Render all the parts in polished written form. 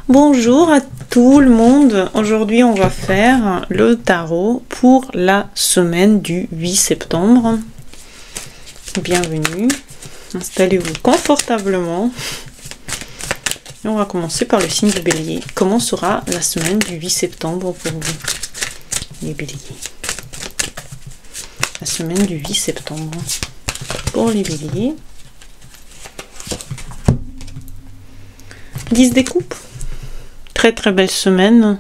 Bonjour à tout le monde. Aujourd'hui, on va faire le tarot pour la semaine du 8 septembre. Bienvenue. Installez-vous confortablement. Et on va commencer par le signe du Bélier. Comment sera la semaine du 8 septembre pour vous, les Béliers? La semaine du 8 septembre pour les Béliers. 10 des coupes. Très belle semaine.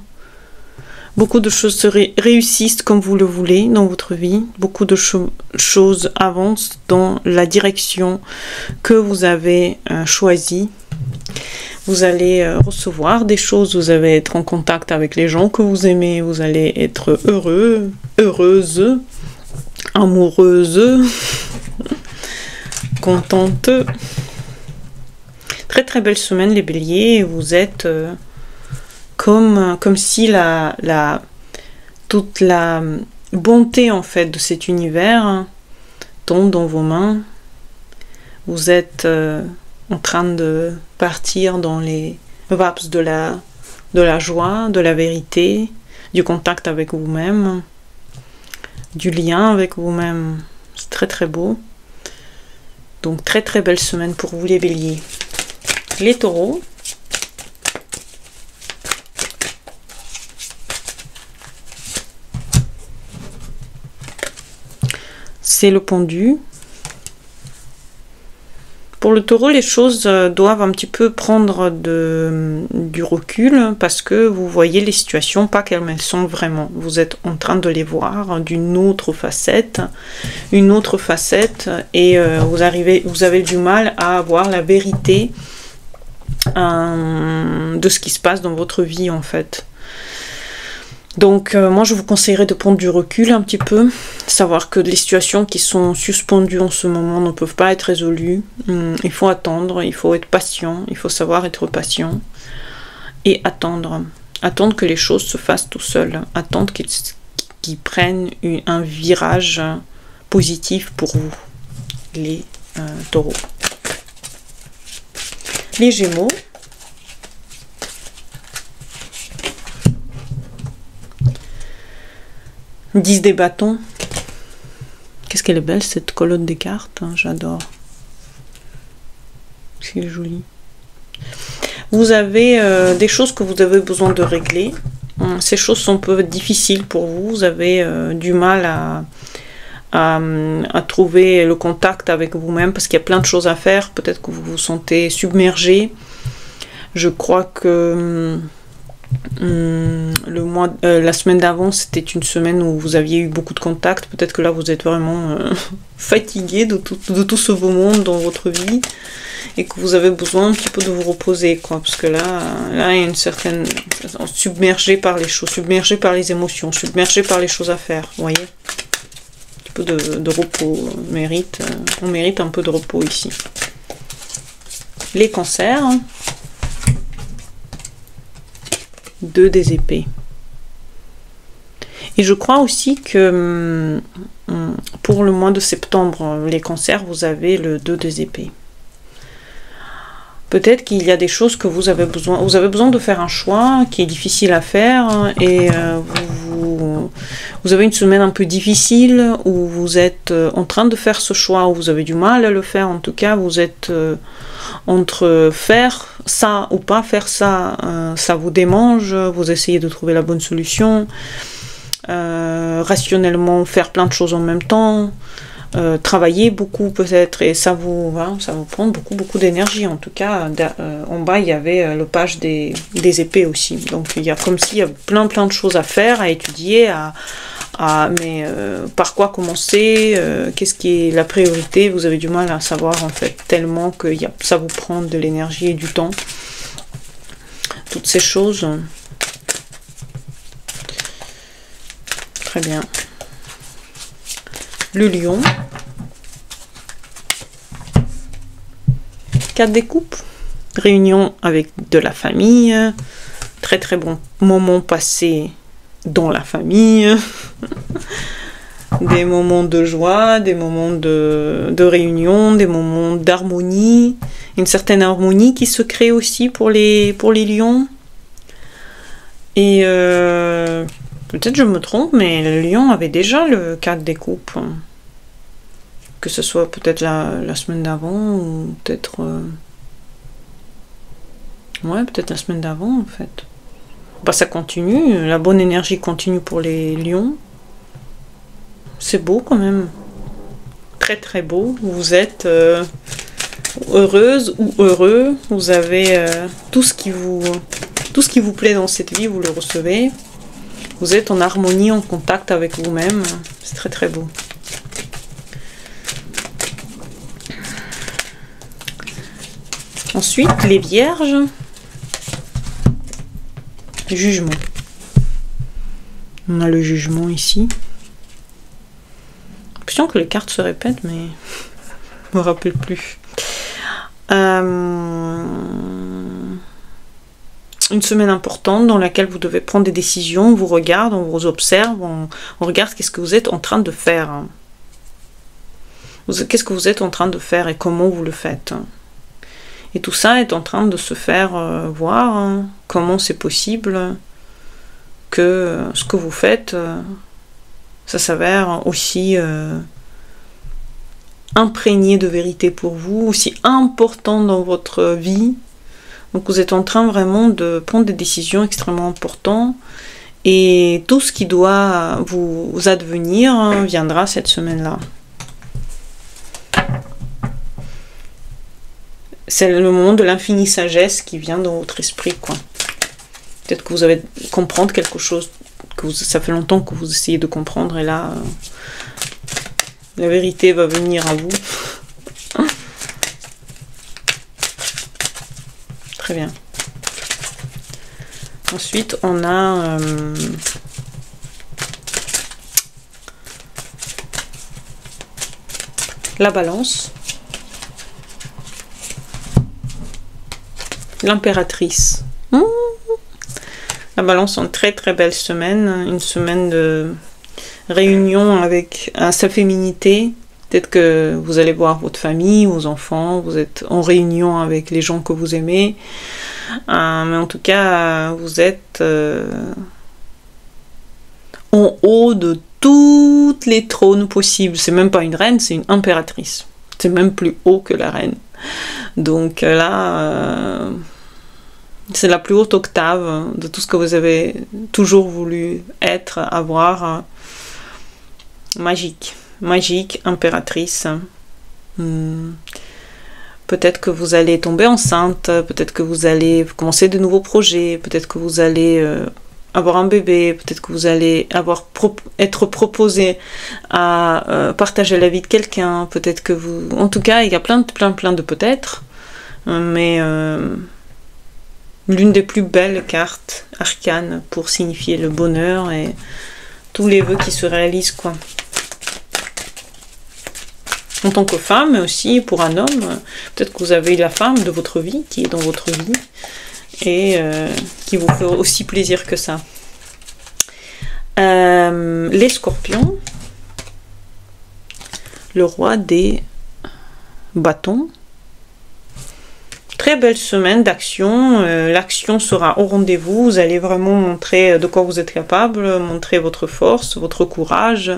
Beaucoup de choses se réussissent comme vous le voulez dans votre vie. Beaucoup de choses avancent dans la direction que vous avez choisie. Vous allez recevoir des choses, vous allez être en contact avec les gens que vous aimez, vous allez être heureux, heureuse, amoureuse, contente. Très belle semaine les Béliers. Vous êtes comme si toute la bonté en fait de cet univers tombe dans vos mains. Vous êtes en train de partir dans les vapes de la joie, de la vérité, du contact avec vous-même, du lien avec vous-même. C'est très beau. Donc très belle semaine pour vous les Béliers. Les Taureaux. C'est le pendu. Pour le Taureau, les choses doivent un petit peu prendre du recul parce que vous voyez les situations pas comme elles sont vraiment. Vous êtes en train de les voir d'une autre facette, et vous avez du mal à avoir la vérité de ce qui se passe dans votre vie en fait. Donc moi je vous conseillerais de prendre du recul un petit peu, savoir que les situations qui sont suspendues en ce moment ne peuvent pas être résolues. Il faut attendre, il faut être patient, il faut savoir être patient et attendre que les choses se fassent tout seuls, attendre qu'ils prennent un virage positif pour vous, les Taureaux. Les Gémeaux. « 10 des bâtons ». Qu'est-ce qu'elle est belle cette colonne des cartes, hein, j'adore. C'est joli. Vous avez des choses que vous avez besoin de régler. Ces choses sont un peu difficiles pour vous. Vous avez du mal à trouver le contact avec vous-même parce qu'il y a plein de choses à faire. Peut-être que vous vous sentez submergé. Je crois que la semaine d'avant c'était une semaine où vous aviez eu beaucoup de contacts. Peut-être que là vous êtes vraiment fatigué de tout ce beau monde dans votre vie et que vous avez besoin un petit peu de vous reposer quoi, parce que là il y a une certaine submergé par les choses, submergé par les émotions, submergé par les choses à faire, vous voyez. Un petit peu de repos, on mérite un peu de repos ici. Les cancers. 2 des épées. Et je crois aussi que pour le mois de septembre, les cancers, vous avez le 2 des épées. Peut-être qu'il y a des choses que vous avez besoin de faire un choix qui est difficile à faire et vous avez une semaine un peu difficile où vous êtes en train de faire ce choix, où vous avez du mal à le faire. En tout cas, vous êtes entre faire ça ou pas faire ça, ça vous démange, vous essayez de trouver la bonne solution, rationnellement faire plein de choses en même temps, travailler beaucoup peut-être, et ça vous prend beaucoup d'énergie. En tout cas, en bas il y avait le page des épées aussi, donc il y a comme s'il y a plein de choses à faire, à étudier, mais par quoi commencer, qu'est-ce qui est la priorité, vous avez du mal à savoir en fait, tellement que ça vous prend de l'énergie et du temps, toutes ces choses. Très bien. Le lion. 4 des coupes. Réunion avec de la famille. Très bon moment passé dans la famille. Des moments de joie, des moments de réunion, des moments d'harmonie. Une certaine harmonie qui se crée aussi pour les lions. Et peut-être je me trompe, mais le lion avait déjà le 4 des coupes. Que ce soit peut-être la semaine d'avant, ou peut-être... ouais, peut-être la semaine d'avant, en fait. Bah, ça continue, la bonne énergie continue pour les lions. C'est beau, quand même. Très, très beau. Vous êtes heureuse ou heureux. Vous avez tout ce qui vous plaît dans cette vie, vous le recevez. Vous êtes en harmonie, en contact avec vous-même. C'est très, très beau. Ensuite, les vierges. Jugement. On a le jugement ici. J'ai l'impression que les cartes se répètent, mais je me rappelle plus. Une semaine importante dans laquelle vous devez prendre des décisions. On vous regarde, on vous observe, on regarde qu'est-ce que vous êtes en train de faire. Qu'est-ce que vous êtes en train de faire et comment vous le faites. Et tout ça est en train de se faire voir comment c'est possible que ce que vous faites, ça s'avère aussi imprégné de vérité pour vous, aussi important dans votre vie. Donc vous êtes en train vraiment de prendre des décisions extrêmement importantes et tout ce qui doit vous advenir viendra cette semaine-là. C'est le moment de l'infinie sagesse qui vient dans votre esprit, quoi. Peut-être que vous allez comprendre quelque chose que ça fait longtemps que vous essayez de comprendre, et là, la vérité va venir à vous. Très bien. Ensuite, on a la balance. L'impératrice. La balance, une très très belle semaine. Une semaine de réunion avec sa féminité. Peut-être que vous allez voir votre famille, vos enfants. Vous êtes en réunion avec les gens que vous aimez. Mais en tout cas, vous êtes en haut de tous les trônes possibles. C'est même pas une reine, c'est une impératrice. C'est même plus haut que la reine. Donc là, c'est la plus haute octave de tout ce que vous avez toujours voulu être, avoir. Magique. Magique, impératrice. Peut-être que vous allez tomber enceinte, peut-être que vous allez commencer de nouveaux projets, peut-être que vous allez avoir un bébé, peut-être que vous allez être proposé à partager la vie de quelqu'un, peut-être que vous... En tout cas, il y a plein de peut-être, mais l'une des plus belles cartes arcanes pour signifier le bonheur et tous les vœux qui se réalisent, quoi. En tant que femme, mais aussi pour un homme, peut-être que vous avez la femme de votre vie qui est dans votre vie et qui vous fait aussi plaisir que ça. Les scorpions, le roi des bâtons. Très belle semaine d'action, l'action sera au rendez-vous, vous allez vraiment montrer de quoi vous êtes capable, montrer votre force, votre courage,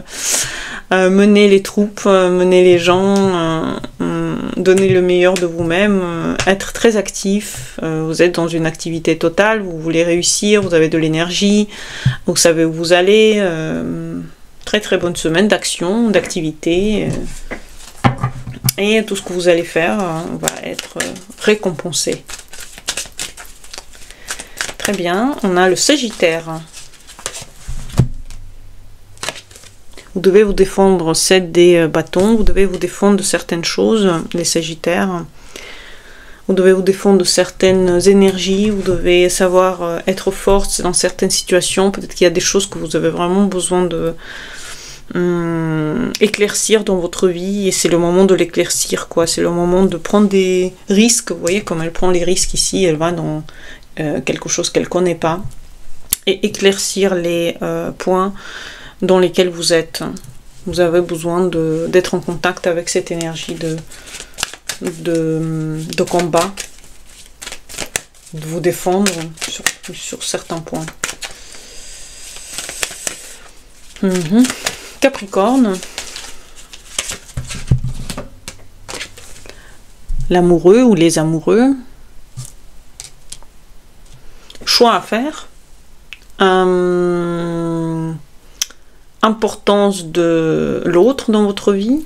mener les troupes, mener les gens, donner le meilleur de vous-même, être très actif, vous êtes dans une activité totale, vous voulez réussir, vous avez de l'énergie, vous savez où vous allez, très très bonne semaine d'action, d'activité. Et tout ce que vous allez faire va être récompensé. Très bien, on a le Sagittaire. Vous devez vous défendre, c'est des bâtons, vous devez vous défendre de certaines choses, les Sagittaires. Vous devez vous défendre de certaines énergies, vous devez savoir être forte dans certaines situations. Peut-être qu'il y a des choses que vous avez vraiment besoin de... éclaircir dans votre vie, et c'est le moment de l'éclaircir, quoi. C'est le moment de prendre des risques. Vous voyez comme elle prend les risques ici, elle va dans quelque chose qu'elle connaît pas, et éclaircir les points dans lesquels vous êtes. Vous avez besoin d'être en contact avec cette énergie de combat, de vous défendre sur certains points. Capricorne. L'amoureux ou les amoureux. Choix à faire. Importance de l'autre dans votre vie.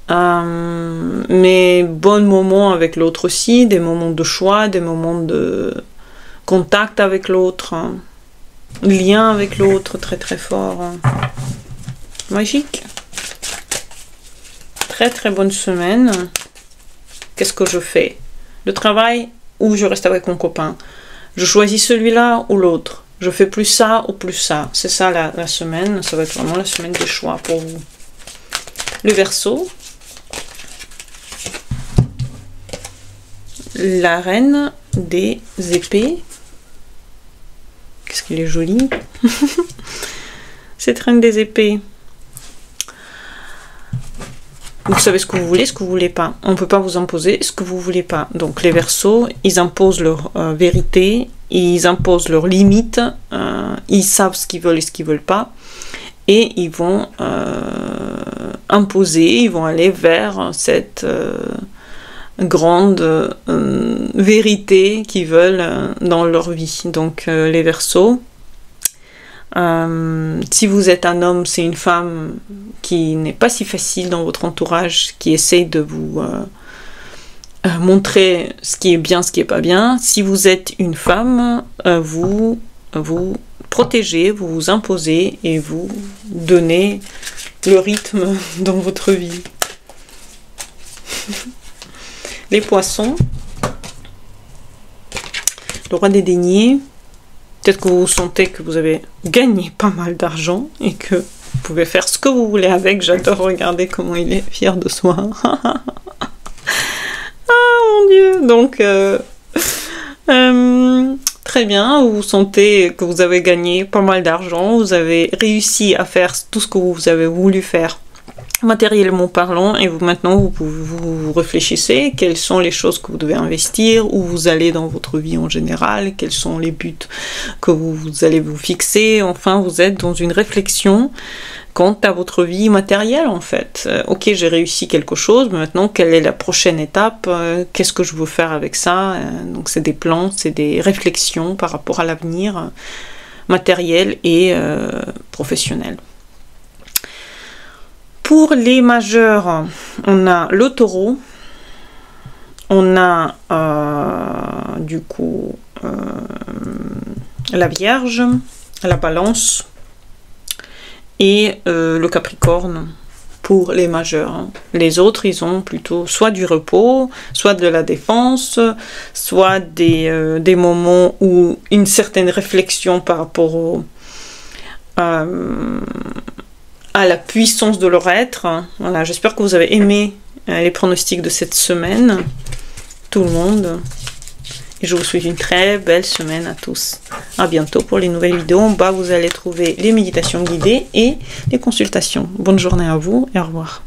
Mais bons moments avec l'autre aussi, des moments de choix, des moments de contact avec l'autre, lien avec l'autre très très fort, magique. Très très bonne semaine. Qu'est-ce que je fais? Le travail ou je reste avec mon copain? Je choisis celui-là ou l'autre? Je fais plus ça ou plus ça? C'est ça la semaine, ça va être vraiment la semaine des choix pour vous. Le Verseau. La reine des épées. Qu'est-ce qu'il est joli. Cette reine des épées. Vous savez ce que vous voulez, ce que vous voulez pas. On ne peut pas vous imposer ce que vous voulez pas. Donc les Verseaux, ils imposent leur vérité, ils imposent leurs limites, ils savent ce qu'ils veulent et ce qu'ils veulent pas. Et ils vont imposer, ils vont aller vers cette grande vérité qu'ils veulent dans leur vie. Donc les Verseaux, si vous êtes un homme, c'est une femme qui n'est pas si facile dans votre entourage, qui essaye de vous montrer ce qui est bien, ce qui est pas bien. Si vous êtes une femme, vous protégez, vous vous imposez et vous donnez le rythme dans votre vie. Les Poissons, le Roi des Deniers. Peut-être que vous sentez que vous avez gagné pas mal d'argent et que vous pouvez faire ce que vous voulez avec. J'adore regarder comment il est fier de soi. Ah mon Dieu. Donc très bien, vous sentez que vous avez gagné pas mal d'argent, vous avez réussi à faire tout ce que vous avez voulu faire matériellement parlant, et maintenant vous réfléchissez quelles sont les choses que vous devez investir, où vous allez dans votre vie en général, quels sont les buts que vous allez vous fixer. Enfin, vous êtes dans une réflexion quant à votre vie matérielle en fait. Ok, j'ai réussi quelque chose, mais maintenant quelle est la prochaine étape? Qu'est-ce que je veux faire avec ça? Donc c'est des plans, c'est des réflexions par rapport à l'avenir matériel et professionnel. Pour les majeurs, on a le Taureau, on a du coup la Vierge, la Balance et le Capricorne pour les majeurs. Les autres, ils ont plutôt soit du repos, soit de la défense, soit des moments où une certaine réflexion par rapport à la puissance de leur être. Voilà, j'espère que vous avez aimé les pronostics de cette semaine, tout le monde. Et je vous souhaite une très belle semaine à tous. À bientôt pour les nouvelles vidéos. En bas, vous allez trouver les méditations guidées et les consultations. Bonne journée à vous et au revoir.